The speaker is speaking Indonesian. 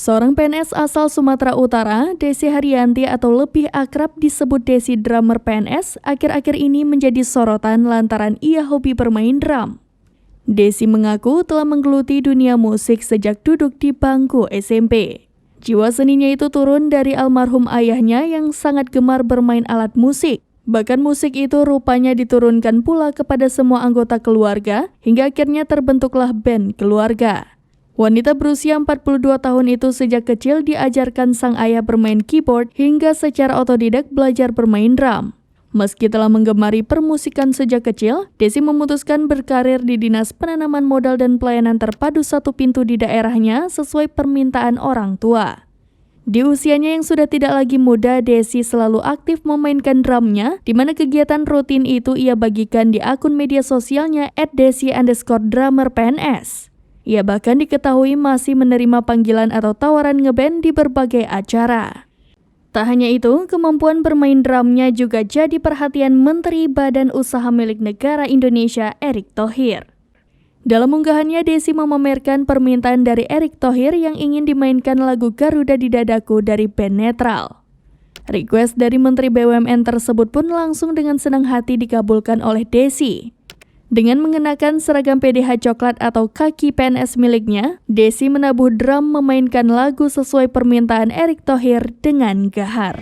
Seorang PNS asal Sumatera Utara, Desi Haryanti atau lebih akrab disebut Desi drummer PNS, akhir-akhir ini menjadi sorotan lantaran ia hobi bermain drum. Desi mengaku telah menggeluti dunia musik sejak duduk di bangku SMP. Jiwa seninya itu turun dari almarhum ayahnya yang sangat gemar bermain alat musik. Bahkan musik itu rupanya diturunkan pula kepada semua anggota keluarga, hingga akhirnya terbentuklah band keluarga. Wanita berusia 42 tahun itu sejak kecil diajarkan sang ayah bermain keyboard hingga secara otodidak belajar bermain drum. Meski telah menggemari permusikan sejak kecil, Desi memutuskan berkarir di Dinas Penanaman Modal dan Pelayanan Terpadu Satu Pintu di daerahnya sesuai permintaan orang tua. Di usianya yang sudah tidak lagi muda, Desi selalu aktif memainkan drumnya, di mana kegiatan rutin itu ia bagikan di akun media sosialnya @desi_drummer_pns. Ia bahkan diketahui masih menerima panggilan atau tawaran ngeband di berbagai acara. Tak hanya itu, kemampuan bermain drumnya juga jadi perhatian Menteri Badan Usaha Milik Negara Indonesia, Erick Thohir. Dalam unggahannya, Desi memamerkan permintaan dari Erick Thohir yang ingin dimainkan lagu Garuda di Dadaku dari band netral. Request dari Menteri BUMN tersebut pun langsung dengan senang hati dikabulkan oleh Desi. Dengan mengenakan seragam PDH coklat atau kaki PNS miliknya, Desi menabuh drum memainkan lagu sesuai permintaan Erick Thohir dengan gahar.